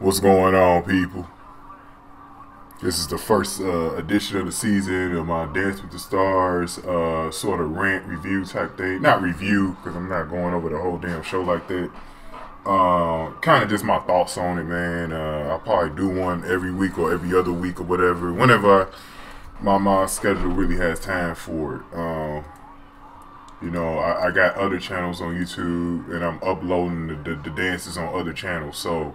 What's going on, people? This is the first edition of the season of my Dance with the Stars sort of rant review type thing. Not review, because I'm not going over the whole damn show like that. Kind of just my thoughts on it, man. I'll probably do one every week or every other week or whatever, whenever my schedule really has time for it. I got other channels on YouTube, and I'm uploading the dances on other channels, so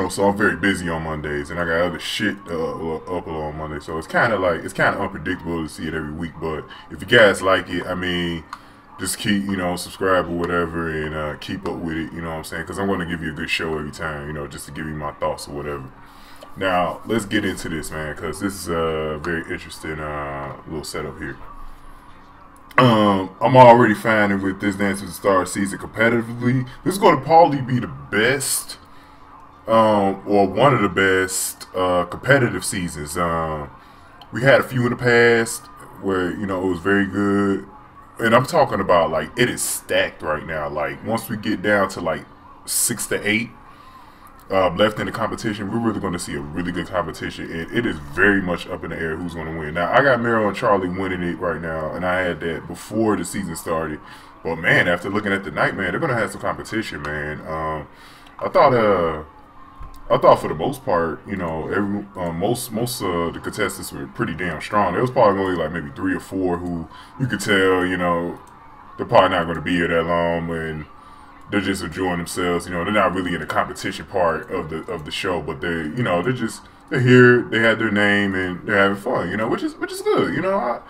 so I'm very busy on Mondays, and I got other shit upload on Monday. So it's kind of unpredictable to see it every week. But if you guys like it, I mean, just keep subscribe or whatever, and keep up with it. You know what I'm saying? Because I'm going to give you a good show every time. just to give you my thoughts or whatever. Now let's get into this, man, because this is a very interesting little setup here. I'm already finding with this Dance with the Stars season competitively, this is going to probably be the best. Or one of the best competitive seasons. We had a few in the past where it was very good, and I'm talking about like it is stacked right now. Like once we get down to like 6 to 8 left in the competition, we're really going to see a really good competition, and it is very much up in the air who's going to win. Now I got Meryl and Charlie winning it right now, and I had that before the season started. But man, after looking at the night, man, they're going to have some competition, man. I thought for the most part, most of the contestants were pretty damn strong. There was probably only like maybe 3 or 4 who you could tell, they're probably not going to be here that long, and they're just enjoying themselves. They're not really in the competition part of the show, but they're here, they had their name, and they're having fun, which is good. You want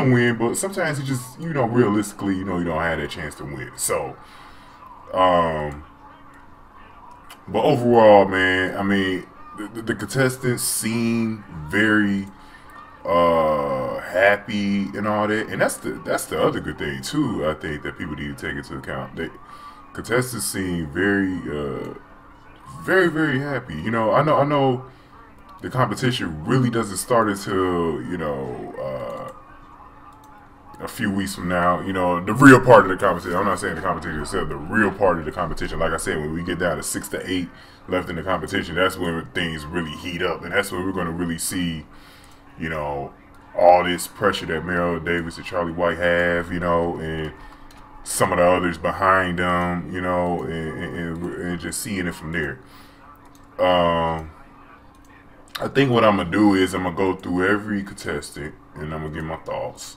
to win, but sometimes you just realistically, you don't have that chance to win. So, but overall, man, I mean, the contestants seem very happy and all that, and that's the other good thing too. I think that people need to take into account. The contestants seem very, very happy. I know the competition really doesn't start until a few weeks from now, the real part of the competition. I'm not saying the competition itself, the real part of the competition. Like I said, when we get down to 6 to 8 left in the competition, that's when things really heat up, and that's when we're going to really see, all this pressure that Meryl Davis and Charlie White have, and some of the others behind them, and just seeing it from there. I think what I'm going to do is I'm going to go through every contestant, and I'm going to give my thoughts.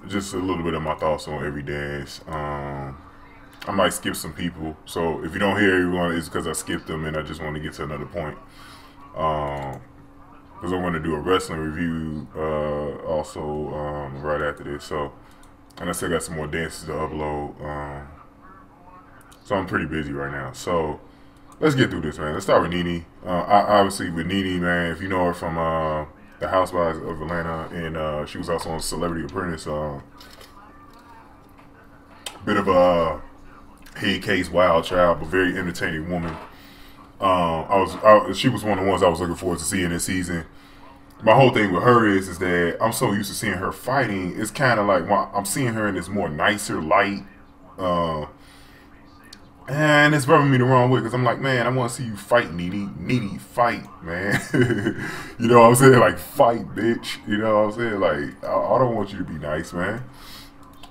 Just a little bit of my thoughts on every dance. I might skip some people, so if you don't hear everyone, it's because I skipped them and I just want to get to another point. Because I'm going to do a wrestling review also right after this. So, and I still got some more dances to upload. So I'm pretty busy right now. So let's get through this, man. Let's start with Nene. Obviously with Nene, man, if you know her from the Housewives of Atlanta, and she was also on Celebrity Apprentice. Bit of a head case wild child, but very entertaining woman. She was one of the ones I was looking forward to seeing this season. My whole thing with her is that I'm so used to seeing her fighting. It's kind of like I'm seeing her in this more nicer light. And it's rubbing me the wrong way, because I'm like, man, I want to see you fight, Nene. Nene, fight, man. You know what I'm saying? Like, fight, bitch. You know what I'm saying? Like, I don't want you to be nice, man.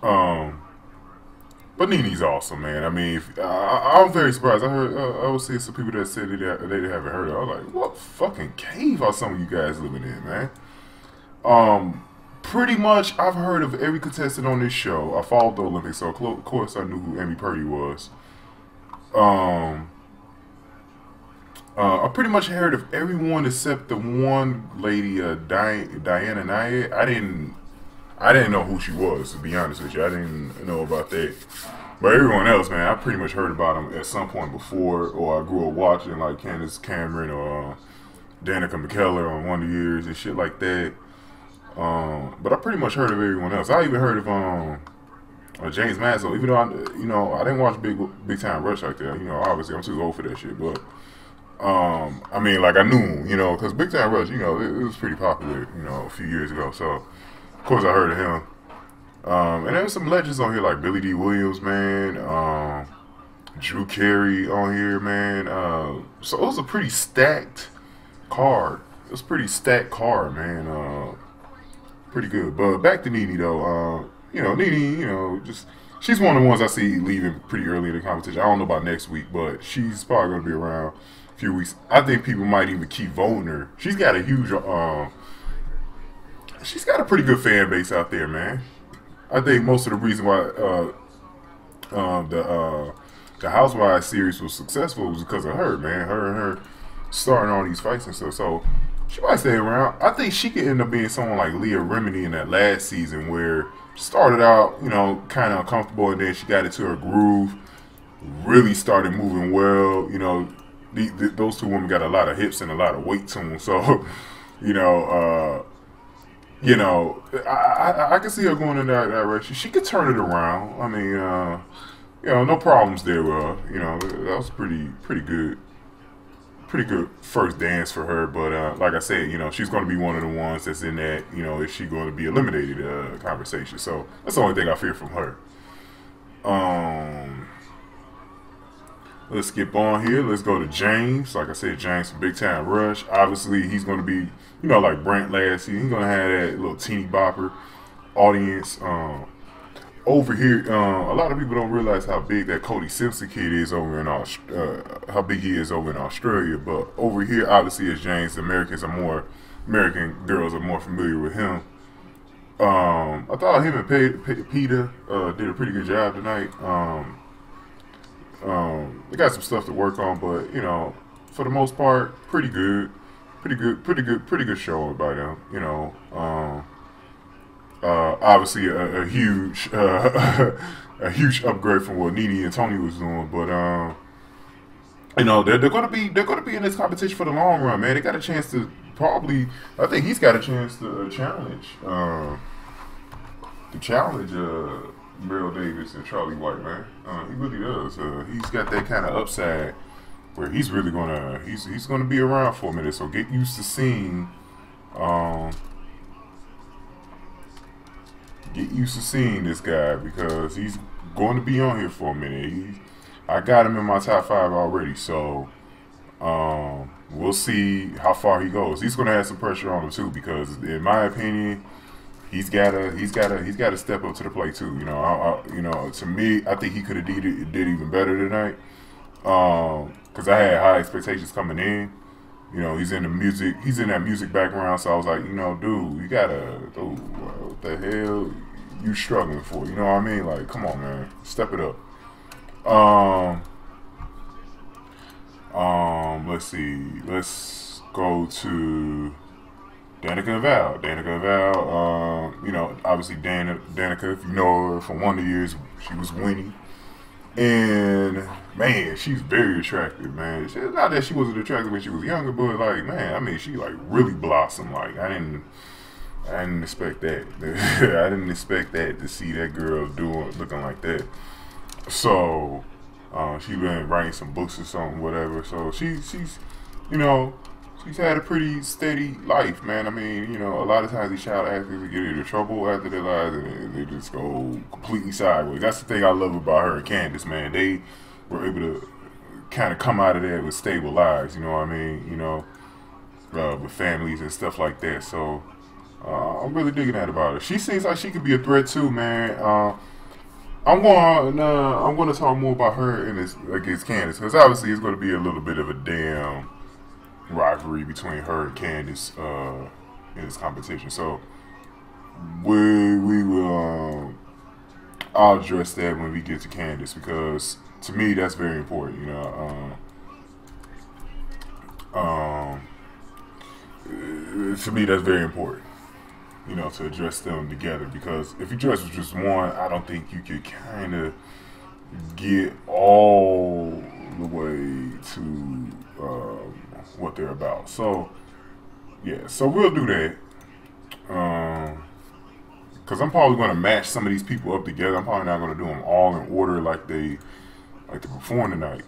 But Nene's awesome, man. I mean, I'm very surprised. I was seeing some people that said they haven't heard of her. I was like, what fucking cave are some of you guys living in, man? Pretty much, I've heard of every contestant on this show. I followed the Olympics, so of course I knew who Amy Purdy was. I pretty much heard of everyone except the one lady, Diana Nyad. I didn't know who she was, to be honest with you. I didn't know about that. But everyone else, man, I pretty much heard about them at some point before, or I grew up watching like Candace Cameron or Danica McKellar on Wonder Years and shit like that. But I pretty much heard of everyone else. I even heard of James Mansell, even though I didn't watch Big Time Rush like that. Obviously I'm too old for that shit. But I mean, like I knew him, because Big Time Rush, it was pretty popular, a few years ago. So of course I heard of him. And there's some legends on here like Billy D. Williams, man. Drew Carey on here, man. So it was a pretty stacked card. It was a pretty stacked card, man. Pretty good. But back to Nene though. Nene, just she's one of the ones I see leaving pretty early in the competition. I don't know about next week, but she's probably gonna be around a few weeks. I think people might even keep voting her. She's got a huge she's got a pretty good fan base out there, man. I think most of the reason why the Housewives series was successful was because of her, man. Her and her starting all these fights and stuff. So she might stay around. I think she could end up being someone like Leah Remini in that last season where she started out, kind of uncomfortable, and then she got into her groove, really started moving well. Those two women got a lot of hips and a lot of weight to them. So, I can see her going in that direction. She could turn it around. I mean, no problems there. That was pretty good. Pretty good first dance for her. But like I said, she's going to be one of the ones that's in that, is she going to be eliminated conversation. So that's the only thing I fear from her. Let's skip on here. Let's go to James. Like I said, James from Big Time Rush. Obviously, he's going to be, like Brent last season. He's going to have that little teeny bopper audience. Over here, a lot of people don't realize how big that Cody Simpson kid is over in how big he is over in Australia. But over here, obviously, as James, American girls are more familiar with him. I thought him and Peter did a pretty good job tonight. They got some stuff to work on, but for the most part, pretty good showing by them. Obviously a huge a huge upgrade from what Nene and Tony was doing, but they're gonna be in this competition for the long run, man. They got a chance to I think he's got a chance to challenge Meryl Davis and Charlie White, man. He really does. He's got that kind of upside where he's really he's gonna be around for a minute. So get used to seeing this guy, because he's going to be on here for a minute. I got him in my top 5 already. So we'll see how far he goes. He's gonna have some pressure on him too, because in my opinion, he's gotta step up to the plate too. To me, I think he could have did even better tonight. Because I had high expectations coming in. He's in that music background, so I was like, dude, you gotta, what the hell you struggling for? You know what I mean? Like, come on, man, step it up. Let's see. Let's go to Danica and Val. Obviously Danica, if you know her from Wonder Years, she was Winnie. And man, she's very attractive, man. Not that she wasn't attractive when she was younger, but like, man, I mean, she like really blossomed. Like, I didn't expect that. I didn't expect that, to see that girl looking like that. So she's been writing some books or something, whatever. So she's had a pretty steady life, man. I mean, a lot of times these child actors get into trouble after their lives, and they just go completely sideways. That's the thing I love about her and Candace, man. They were able to kind of come out of there with stable lives, you know what I mean? With families and stuff like that. So I'm really digging that about her. She seems like she could be a threat too, man. I'm going to talk more about her against Candace, because obviously it's going to be a little bit of a damn rivalry between her and Candace in this competition. So we will I'll address that when we get to Candace, because to me that's very important. To me that's very important, to address them together, because if you address with just one, I don't think you could kind of get all the way to what they're about. So yeah, so we'll do that, because I'm probably going to match some of these people up together. I'm probably not going to do them all in order like they perform tonight.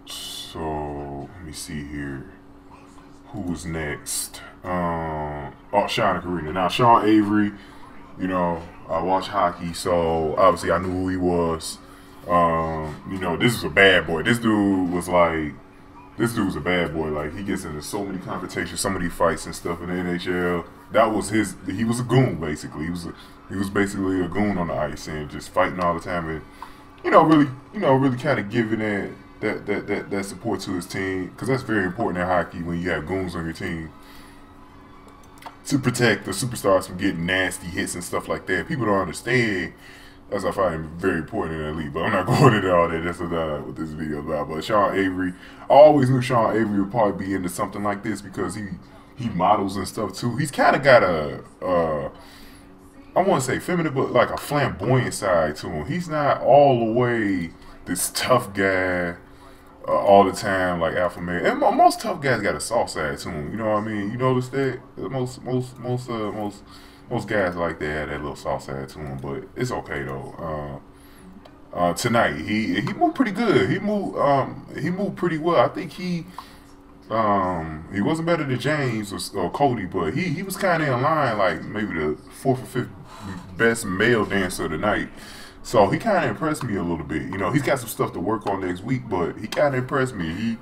So let me see here, who was next? Sean and Karina. Now Sean Avery, I watch hockey, so obviously I knew who he was. You know, this was a bad boy. This dude was a bad boy. Like, he gets into so many confrontations, so many fights and stuff in the NHL. That was he was a goon, basically. He was basically a goon on the ice and just fighting all the time and, really kind of giving that support to his team, because that's very important in hockey when you have goons on your team, to protect the superstars from getting nasty hits and stuff like that. People don't understand. That's I find him very important in the league, but I'm not going into all that. That's not what this video is about. But Sean Avery, I always knew Sean Avery would probably be into something like this because he models and stuff too. He's kind of got I want to say feminine, but like a flamboyant side to him. He's not all the way this tough guy all the time, like alpha male. And most tough guys got a soft side to them. You know what I mean? You notice that most guys like that have that little soft side to them. But it's okay though. Tonight he moved pretty good. He moved pretty well. I think he wasn't better than James or Cody, but he was kind of in line, like maybe the 4th or 5th best male dancer of the night. So he kind of impressed me a little bit. You know, he's got some stuff to work on next week, but he kind of impressed me.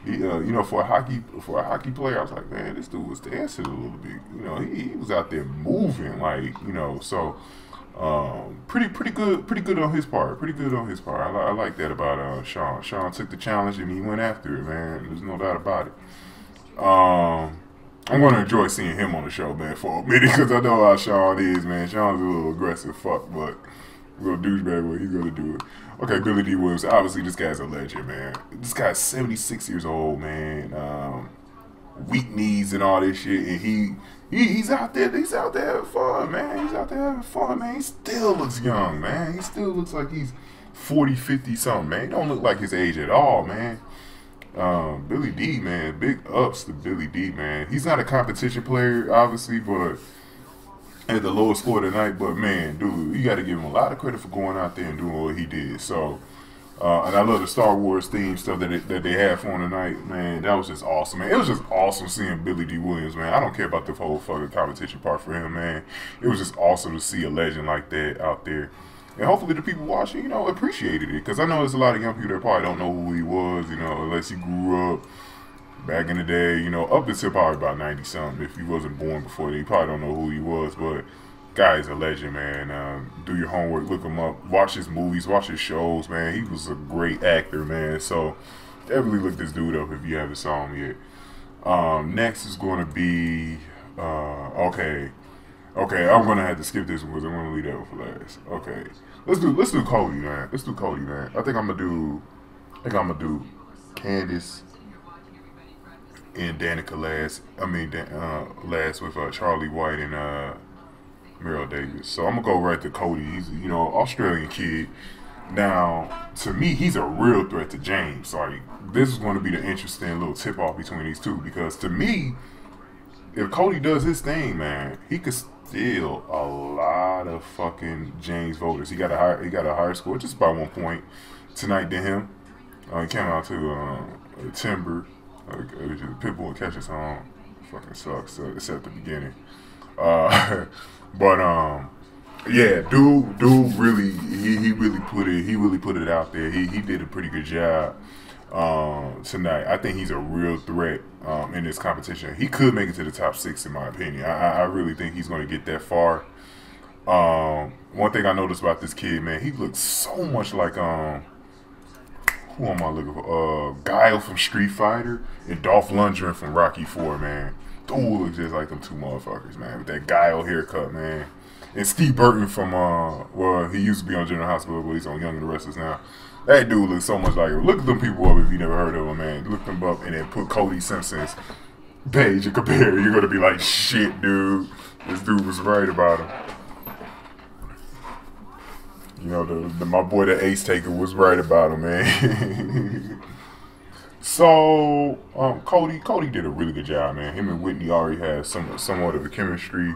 For a hockey player, I was like, man, this dude was dancing a little bit. You know, he was out there moving, like, you know. So pretty good on his part. Pretty good on his part. I like that about Sean. Sean took the challenge and he went after it, man. There's no doubt about it. I'm gonna enjoy seeing him on the show, man, for a minute, because I know how Sean is, man. Sean's a little aggressive fuck, but little douchebag, but he's gonna do it. Okay, Billy D. Williams. Obviously, this guy's a legend, man. This guy's 76 years old, man. Weak knees and all this shit, and he's out there. He's out there having fun, man. He's out there having fun, man. He still looks young, man. He still looks like he's 40, 50 something, man. He don't look like his age at all, man. Billy D, man. Big ups to Billy D, man. He's not a competition player, obviously, but at the lowest score tonight, but man, dude, you got to give him a lot of credit for going out there and doing what he did. So, and I love the Star Wars theme stuff that they had for him tonight, man. That was just awesome, man. It was just awesome seeing Billy D. Williams, man. I don't care about the whole fucking competition part for him, man. It was just awesome to see a legend like that out there. And hopefully the people watching, you know, appreciated it. Because I know there's a lot of young people that probably don't know who he was, you know, unless he grew up back in the day, you know, up until probably about 90-something. If he wasn't born before then, you probably don't know who he was. But guy's a legend, man. Do your homework, look him up, watch his movies, watch his shows, man. He was a great actor, man. So definitely look this dude up if you haven't saw him yet. Next is going to be, okay, I'm going to have to skip this one because I'm going to leave that one for last. Okay, let's do Cody, man. I think I'm going to do Candace and Danica last. Last with Charlie White and Meryl Davis. So I'm gonna go right to Cody. He's Australian kid. Now to me, he's a real threat to James. Like, this is going to be the interesting little tip off between these two, because to me, if Cody does his thing, man, he could steal a lot of fucking James voters. He got a higher score, just by 1 point tonight than him. He came out to Timber. Pitbull and Catch His Home. Fucking sucks, except the beginning. Yeah, dude really, he really put it out there. He did a pretty good job tonight. I think he's a real threat in this competition. He could make it to the top 6 in my opinion. I really think he's going to get that far. One thing I noticed about this kid, man, he looks so much like who am I looking for? Guile from Street Fighter and Dolph Lundgren from Rocky 4, man. Dude looks just like them two motherfuckers, man, with that Guile haircut, man. And Steve Burton from, he used to be on General Hospital, but he's on Young and the Restless now. That dude looks so much like him. Look them people up if you never heard of them, man. Look them up and then put Cody Simpson's page and compare. You're going to be like, shit, dude. This dude was right about him. You know, my boy, the Ace Taker, was right about him, man. So, Cody did a really good job, man. Him and Whitney already had somewhat of a chemistry.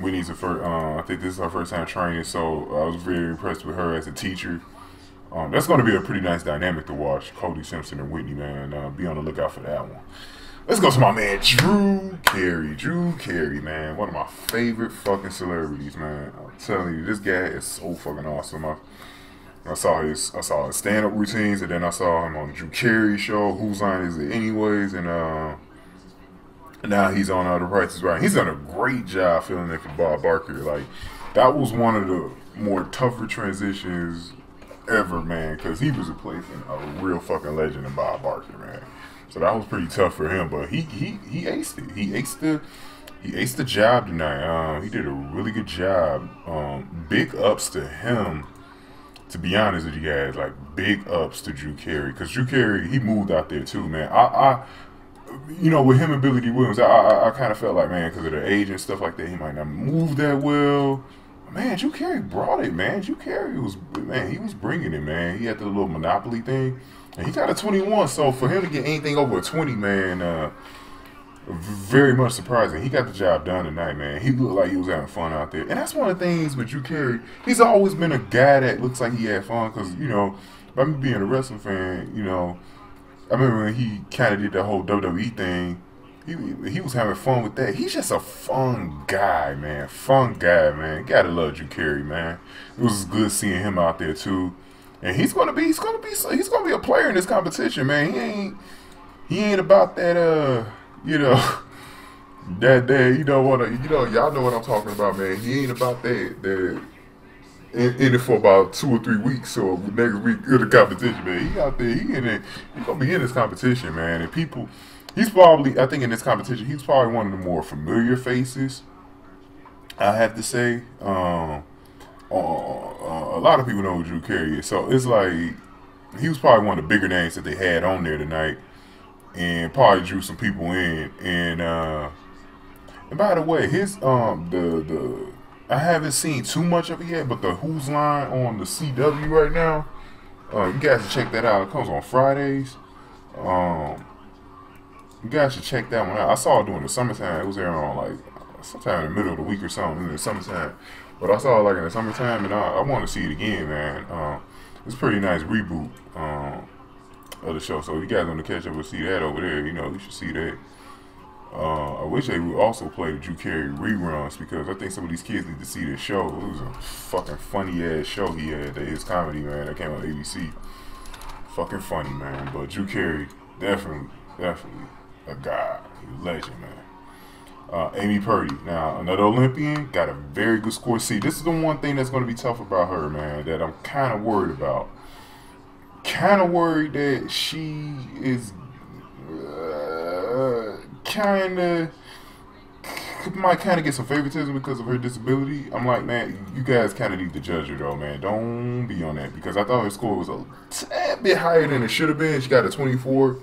Whitney's I think this is her first time training, so I was very impressed with her as a teacher. That's going to be a pretty nice dynamic to watch, Cody Simpson and Whitney, man. Be on the lookout for that one. Let's go to my man Drew Carey. Drew Carey, man, one of my favorite fucking celebrities, man. I'm telling you, this guy is so fucking awesome. I saw his stand-up routines, and then I saw him on the Drew Carey show. Whose Line Is It Anyways? And now he's on The Price Is Right. He's done a great job filling in for Bob Barker. Like, that was one of the more tougher transitions ever, man, because he was replacing a real fucking legend in Bob Barker, man. So that was pretty tough for him, but he aced it. He aced the job tonight. He did a really good job. Big ups to him. To be honest with you guys, like, big ups to Drew Carey, because Drew Carey, he moved out there too, man. You know, with him and Billy D. Williams, I kind of felt like, man, because of their age and stuff like that, he might not move that well. Man, Drew Carey brought it, man. Drew Carey he was bringing it, man. He had the little Monopoly thing, and he got a 21. So for him to get anything over a 20, man, very much surprising. He got the job done tonight, man. He looked like he was having fun out there, and that's one of the things with Drew Carey. He's always been a guy that looks like he had fun, because, you know, by me being a wrestling fan, you know, I remember when he kind of did the whole WWE thing. He was having fun with that. He's just a fun guy, man. Fun guy, man. Gotta love Drew Carey, man. It was good seeing him out there too, and he's gonna be a player in this competition, man. He ain't about that, you know, that day. Y'all know what I'm talking about, man. He ain't about that. In it for about 2 or 3 weeks, or next week in the competition, man. He out there, he gonna be in this competition, man. And people, he's probably, I think in this competition, he's probably one of the more familiar faces, I have to say. A lot of people know who Drew Carey is, so it's like, he was probably one of the bigger names that they had on there tonight, and probably drew some people in. And by the way, his I haven't seen too much of it yet, but the Whose Line on the CW right now, you guys should check that out. It comes on Fridays. You guys should check that one out. I saw it during the summertime. It was there on like sometime in the middle of the week or something in the summertime. But I saw it like in the summertime, and I want to see it again, man. It's a pretty nice reboot of the show. So if you guys want to catch up and see that over there, you know, you should see that. I wish they would also play the Drew Carey reruns, because I think some of these kids need to see this show. It was a fucking funny ass show he had. His comedy, man, that came on ABC. Fucking funny, man. But Drew Carey, definitely a guy, a legend, man. Amy Purdy, now another Olympian, got a very good score. See, this is the one thing that's going to be tough about her, man, that I'm kind of worried about. Kind of worried that she is might get some favoritism because of her disability. I'm like, man, you guys kind of need to judge her though, man. Don't be on that, because I thought her score was a tad bit higher than it should have been. She got a 24.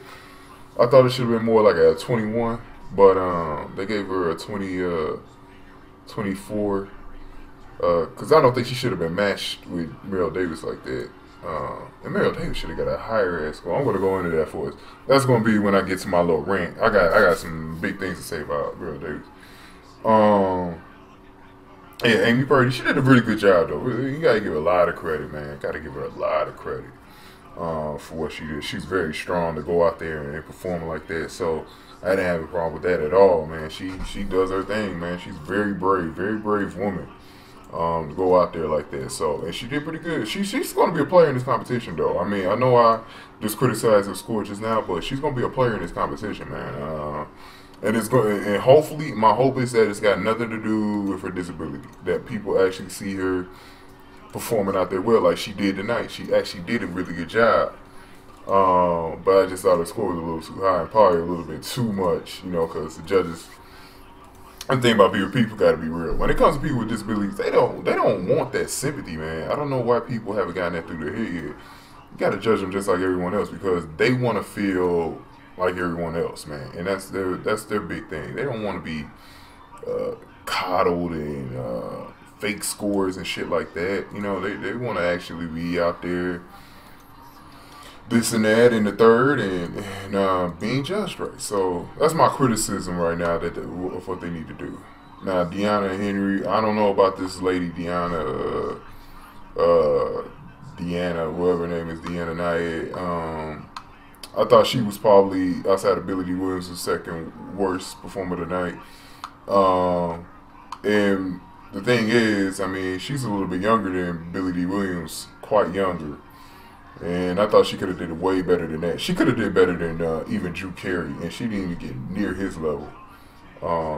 I thought it should have been more like a 21, but they gave her a 24, because I don't think she should have been matched with Meryl Davis like that. And Meryl Davis should have got a higher ass score. I'm gonna go into that for us. That's gonna be when I get to my little rant. I got some big things to say about Meryl Davis. Yeah, Amy Purdy, she did a really good job though. You gotta give her a lot of credit, man. Gotta give her a lot of credit for what she did. She's very strong to go out there and perform like that. So I didn't have a problem with that at all, man. She does her thing, man. She's very brave woman. To go out there like that. So, and she did pretty good. She's going to be a player in this competition, though. I mean, I know I just criticized her score just now, but she's going to be a player in this competition, man. And it's going, and hopefully, my hope is that it's got nothing to do with her disability. That people actually see her performing out there well, like she did tonight. She actually did a really good job. But I just thought her score was a little too high, and probably a little bit too much, you know, because the judges. The thing about people got to be real. When it comes to people with disabilities, they don't want that sympathy, man. I don't know why people haven't gotten that through their head yet. You got to judge them just like everyone else, because they want to feel like everyone else, man. And that's their big thing. They don't want to be coddled and fake scores and shit like that. You know, they want to actually be out there, this and that and the third, and being judged right. So that's my criticism right now of what they need to do. Now, Deanna Henry, I don't know about this lady Deanna, whoever her name is, Deanna Nye. I thought she was probably, outside of Billy D. Williams, the second worst performer tonight. And the thing is, I mean, she's a little bit younger than Billy D. Williams, quite younger. And I thought she could have did way better than that. She could have did better than even Drew Carey, and she didn't even get near his level.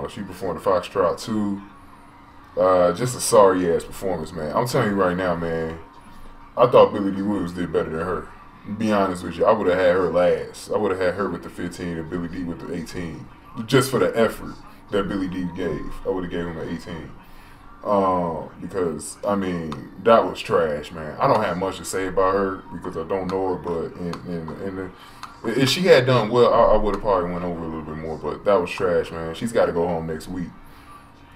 She performed the Foxtrot too. Just a sorry ass performance, man. I'm telling you right now, man. I thought Billy D. Williams did better than her. To be honest with you, I would have had her last. I would have had her with the 15 and Billy D with the 18, just for the effort that Billy D gave. I would have gave him an 18. Because I mean that was trash, man. I don't have much to say about her because I don't know her, but if she had done well, I would have probably went over a little bit more. But that was trash, man. She's got to go home next week.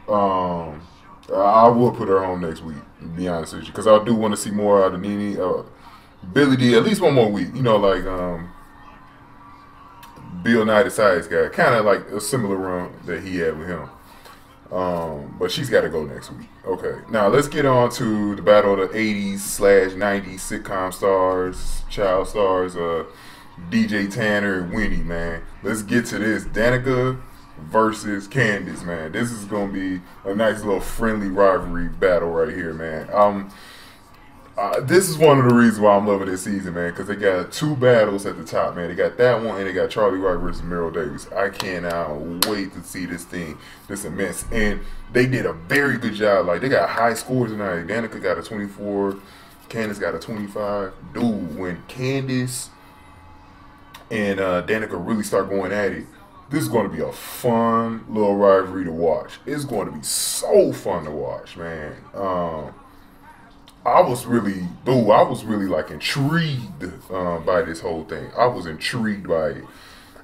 I will put her home next week, to be honest with you, because I do want to see more out of Nene. Billy D, at least one more week. You know, like Bill Nye the Science Guy, kind of like a similar run that he had with him. But she's got to go next week. Okay, now let's get on to the battle of the 80s/90s sitcom stars, child stars, DJ Tanner and Winnie, man. Let's get to this. Danica versus Candace, man. This is going to be a nice little friendly rivalry battle right here, man. This is one of the reasons why I'm loving this season, man, because they got two battles at the top, man. They got that one, and they got Charlie White versus Meryl Davis. I cannot wait to see this thing, this immense. And they did a very good job. Like, they got high scores tonight. Danica got a 24. Candace got a 25. Dude, when Candace and Danica really start going at it, this is going to be a fun little rivalry to watch. It's going to be so fun to watch, man. I was really like intrigued by this whole thing. I was intrigued by it.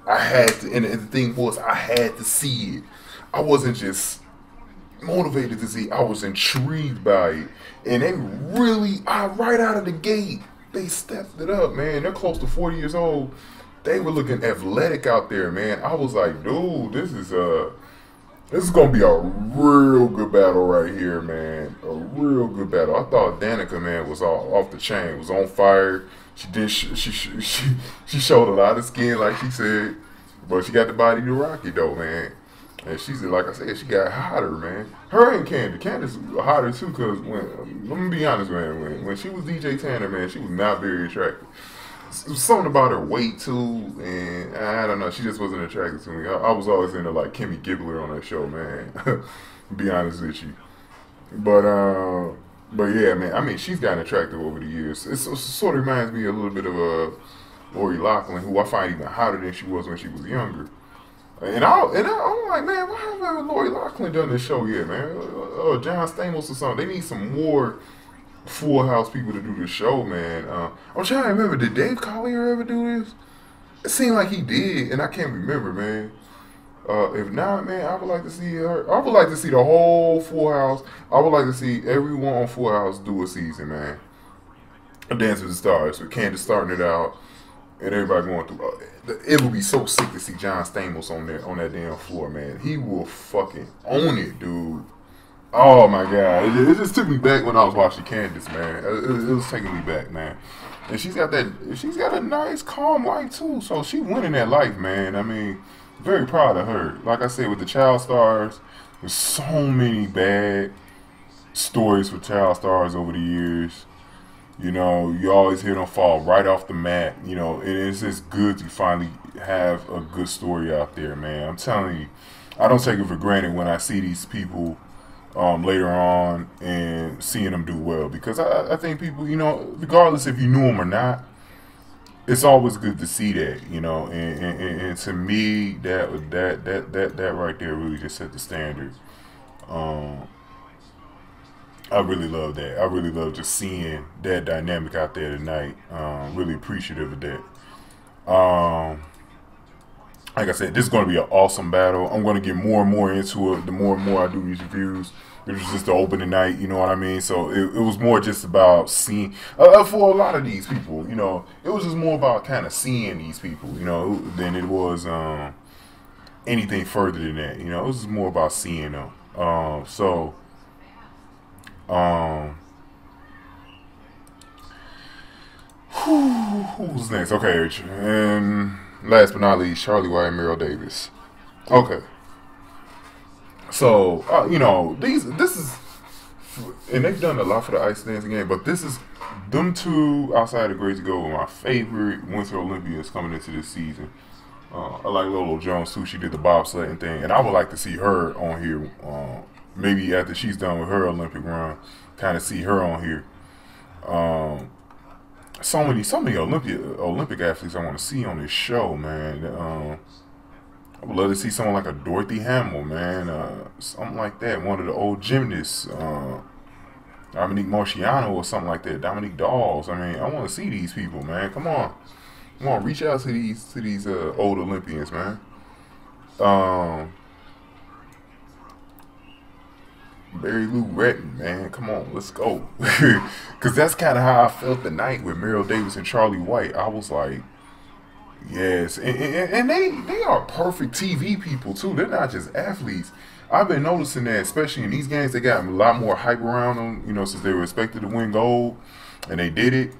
I had to, and the thing was, I had to see it. I wasn't just motivated to see it. I was intrigued by it. And they really, right out of the gate, they stepped it up, man. They're close to 40 years old. They were looking athletic out there, man. I was like, dude, this is gonna be a real good battle right here, man. A real good battle. I thought Danica, man, was off the chain, was on fire. She did. She showed a lot of skin, like she said, but she got the body to rock it, though, man. And she's, like I said, she got hotter, man. Her and Candace hotter too, cause let me be honest, man. When she was DJ Tanner, man, she was not very attractive. Something about her weight too, and I don't know. She just wasn't attractive to me. I was always into like Kimmy Gibbler on that show, man. To be honest with you, but yeah, man. I mean, she's gotten attractive over the years. It sort of reminds me a little bit of Lori Loughlin, who I find even hotter than she was when she was younger. And I'm like, man, why haven't Lori Loughlin done this show yet, man? John Stamos or something. They need some more Full House people to do the show, man. I'm trying to remember, did Dave Collier ever do this? It seemed like he did, and I can't remember, man. If not, man, I would like to see her. I would like to see the whole Full House. I would like to see everyone on Full House do a season, man. A Dance with the Stars, with Candace starting it out, and everybody going through. It would be so sick to see John Stamos on that damn floor, man. He will fucking own it, dude. Oh my God! It just took me back when I was watching Candace, man. It was taking me back, man. And she's got a nice, calm life too. So she winning that life, man. I mean, very proud of her. Like I said, with the child stars, there's so many bad stories for child stars over the years. You know, you always hear them fall right off the mat. You know, and it's just good to finally have a good story out there, man. I'm telling you, I don't take it for granted when I see these people later on and seeing them do well, because I think people, you know, regardless if you knew them or not, it's always good to see that, you know, and to me that right there really just set the standard. I really love that. I really love just seeing that dynamic out there tonight. Really appreciative of that. Like I said, this is going to be an awesome battle. I'm going to get more and more into it the more and more I do these reviews. It was just the opening night, you know what I mean? So it was more just about seeing, for a lot of these people, you know, it was just more about kind of seeing these people, you know, than it was anything further than that. You know, it was just more about seeing them. Who's next? Okay, and last but not least, Charlie White and Meryl Davis. Okay, so this is, and they've done a lot for the ice dancing game, but this is them two outside of Gracie Gold were my favorite Winter Olympians coming into this season. I like Lolo Jones too. She did the bobsledding thing, and I would like to see her on here. Maybe after she's done with her Olympic run, kind of see her on here. So many Olympic athletes I want to see on this show, man. I would love to see someone like a Dorothy Hamill, man. Something like that. One of the old gymnasts, Dominique Marciano or something like that. Dominique Dawes. I mean, I want to see these people, man. Come on, reach out to these old Olympians, man. Mary Lou Retton, man, come on, let's go. Because that's kind of how I felt the night with Meryl Davis and Charlie White. I was like, yes, and they are perfect TV people too. They're not just athletes. I've been noticing that, especially in these games, they got a lot more hype around them. Since they were expected to win gold, and they did it.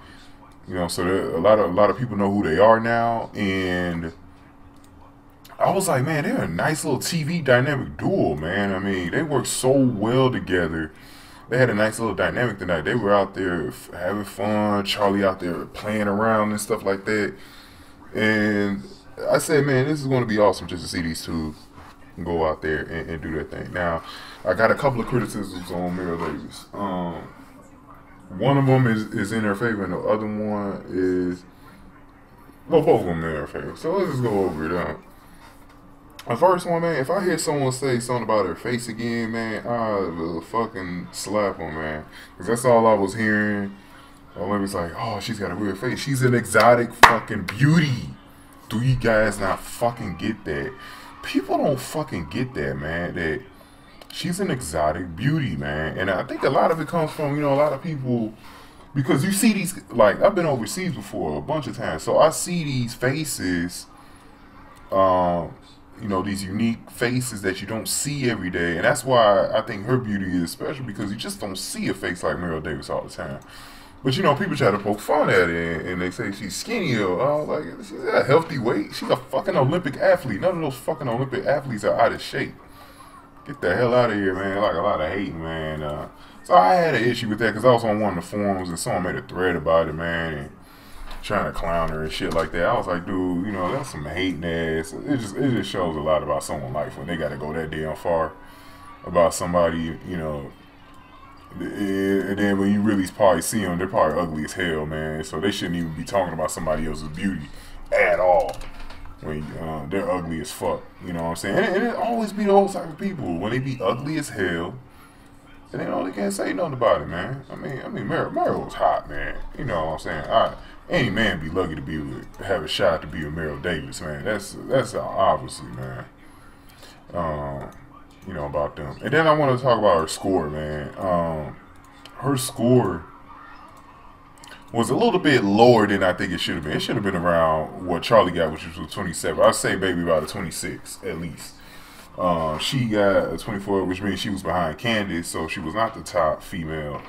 So a lot of people know who they are now, and I was like, man, they're a nice little TV dynamic duo, man. I mean, they work so well together. They had a nice little dynamic tonight. They were out there having fun. Charlie out there playing around and stuff like that. And I said, man, this is going to be awesome just to see these two go out there and do their thing. Now, I got a couple of criticisms on Meryl Davis. One of them is in her favor, and the other one is, well, both of them in her favor. So let's just go over it. The first one, man, if I hear someone say something about her face again, man, I will fucking slap them, man. Because that's all I was hearing. Olympia's like, oh, she's got a weird face. She's an exotic fucking beauty. Do you guys not fucking get that? People don't fucking get that, man. That she's an exotic beauty, man. And I think a lot of it comes from, a lot of people, because you see these, like, I've been overseas before a bunch of times, so I see these faces, these unique faces that you don't see every day. And that's why I think her beauty is special, because you just don't see a face like Meryl Davis all the time. But, people try to poke fun at it, and they say she's skinny or, like, she's at a healthy weight. She's a fucking Olympic athlete. None of those fucking Olympic athletes are out of shape. Get the hell out of here, man. Like, a lot of hate, man. So I had an issue with that, because I was on one of the forums, and someone made a thread about it, man, and trying to clown her and shit like that. I was like, dude, that's some hating ass. It just shows a lot about someone's life when they got to go that damn far about somebody, and then when you really probably see them, they're probably ugly as hell, man. So they shouldn't even be talking about somebody else's beauty at all when they're ugly as fuck. You know what I'm saying? And it always be those type of people when they be ugly as hell, and they can't say nothing about it, man. I mean, Meryl was hot, man. You know what I'm saying? Any man be lucky to have a shot to be with Meryl Davis, man. That's obviously, man. About them. And then I want to talk about her score, man. Her score was a little bit lower than I think it should have been. It should have been around what Charlie got, which was 27. I'd say maybe about a 26 at least. She got a 24, which means she was behind Candace, so she was not the top female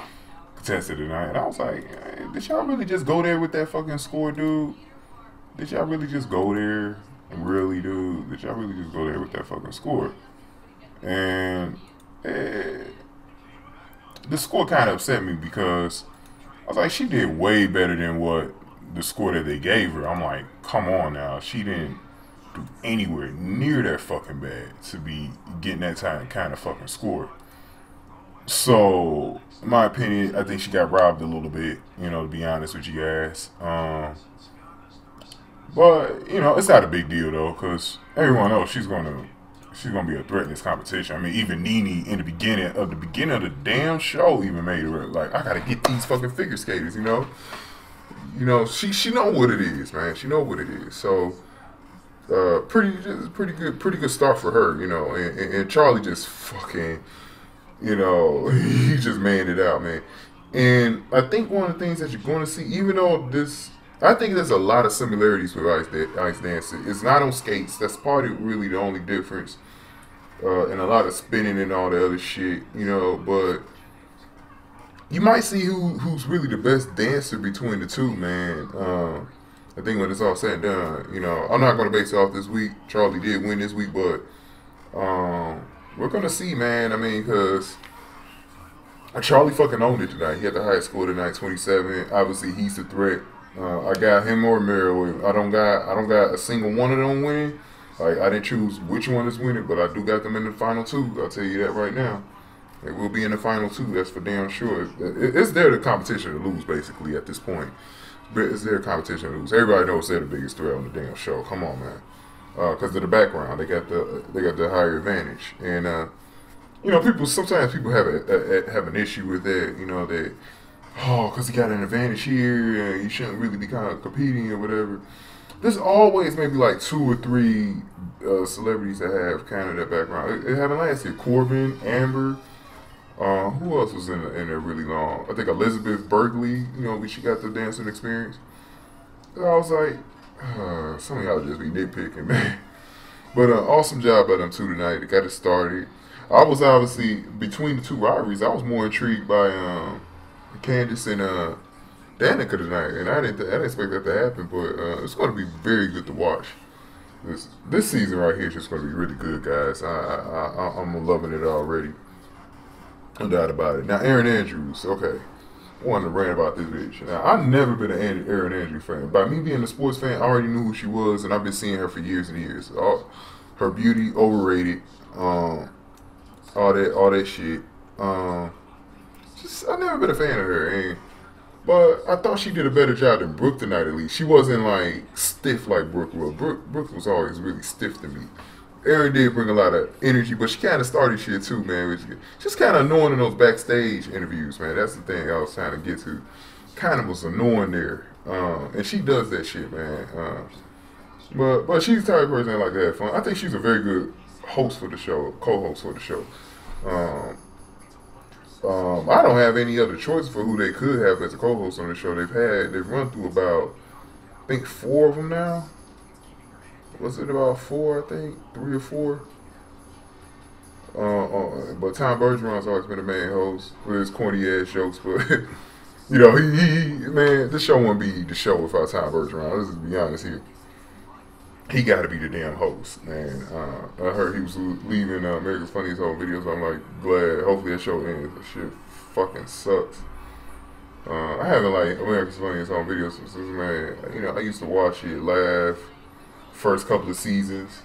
contestant tonight. And I was like, hey, did y'all really just go there with that fucking score, dude? Did y'all really just go there? Really, dude? Did y'all really just go there with that fucking score? And the score kind of upset me, because I was like, she did way better than what the score that they gave her. I'm like, come on now. She didn't do anywhere near that fucking bad to be getting that kind of fucking score. So, in my opinion, I think she got robbed a little bit, to be honest with you guys. But, it's not a big deal, though, because everyone knows she's gonna be a threat in this competition. I mean, even Nene in the beginning of the damn show even made her like, I gotta get these fucking figure skaters, she know what it is, man. She know what it is. So pretty good start for her, and Charlie just fucking, he just manned it out, man. And I think one of the things that you're going to see, even though I think there's a lot of similarities with ice dancing. It's not on skates. That's probably really the only difference. And a lot of spinning and all the other shit, but you might see who's really the best dancer between the two, man. I think when it's all said and done, you know, I'm not going to base it off this week. Charlie did win this week, but we're going to see, man. I mean, because Charlie fucking owned it tonight. He had the highest score tonight, 27. Obviously, he's the threat. I got him or Merrill. I don't got a single one of them winning. Like, I didn't choose which one is winning, but I do got them in the final two. I'll tell you that right now. They will be in the final two. That's for damn sure. It's their competition to lose, basically, at this point. It's their competition to lose. Everybody knows they're the biggest threat on the damn show. Come on, man. Because of the background, they got the higher advantage, and you know, sometimes people have have an issue with that. You know that because he got an advantage here, and you shouldn't really be kind of competing or whatever. There's always maybe like 2 or 3 celebrities that have kind of that background. It happened last year. Corbin, Amber. Who else was in there really long? I think Elizabeth Berkley. You know, she got the dancing experience. So I was like, some of y'all just be nitpicking, man. But awesome job by them two tonight. They got it started. I was obviously between the two rivalries. I was more intrigued by Candace and Danica tonight, and I didn't expect that to happen. But it's going to be very good to watch. This season right here is just going to be really good, guys. I'm loving it already. No doubt about it. Now, Erin Andrews, okay. I wanted to rant about this bitch. Now, I've never been an Erin Andrews fan. By me being a sports fan, I already knew who she was, and I've been seeing her for years and years. Her beauty, overrated. All that shit. I've never been a fan of her. But I thought she did a better job than Brooke tonight, at least. She wasn't, like, stiff like Brooke was. Brooke was always really stiff to me. Erin did bring a lot of energy, but she kind of started shit too, man. Just kind of annoying in those backstage interviews, man. That's the thing I was trying to get to. Kind of was annoying there, and she does that shit, man. But she's the type of person that like to have fun. I think she's a very good host for the show, co-host for the show. I don't have any other choice for who they could have as a co-host on the show. They've run through about, I think, 4 of them now. Was it about 4, I think? 3 or 4? But Tom Bergeron's always been a main host with his corny ass jokes. But, you know, man, this show wouldn't be the show without Tom Bergeron. Let's just be honest here. He got to be the damn host, man. I heard he was leaving America's Funniest Home Videos. I'm like, glad. Hopefully that show ends. That shit fucking sucks. I haven't liked America's Funniest Home Videos since, man. You know, I used to watch it, laugh. First couple of seasons,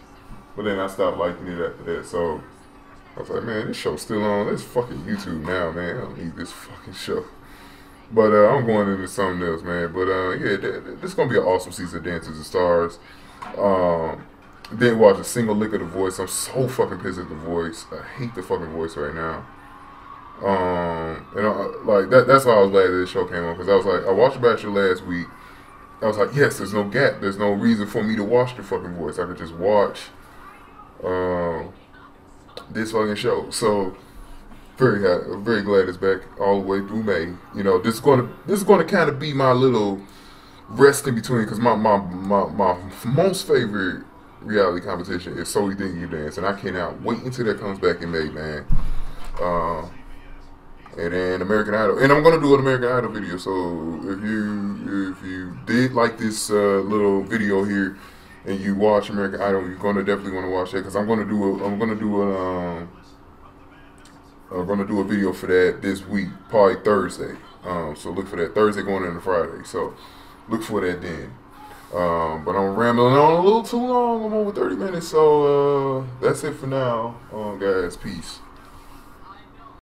but then I stopped liking it after that. So I was like, man, this show's still on. It's fucking YouTube now, man. I don't need this fucking show. But I'm going into something else, man. But yeah, this is gonna be an awesome season of Dances with Stars. Didn't watch a single lick of The Voice. I'm so fucking pissed at The Voice. I hate the fucking Voice right now. And like that's why I was glad that this show came on, because I was like, I watched Bachelor last week. I was like, yes, there's no gap. There's no reason for me to watch the fucking Voice. I could just watch this fucking show. So very glad it's back all the way through May. You know, this is gonna kind of be my little rest in between, because my most favorite reality competition is So You Think You Dance, and I cannot wait until that comes back in May, man. And then American Idol, and I'm gonna do an American Idol video. So if you did like this little video here, and you watch American Idol, you're gonna definitely want to watch that, because I'm gonna do a video for that this week, probably Thursday. So look for that Thursday going into Friday. So look for that then. But I'm rambling on a little too long. I'm over 30 minutes. So that's it for now, guys. Peace.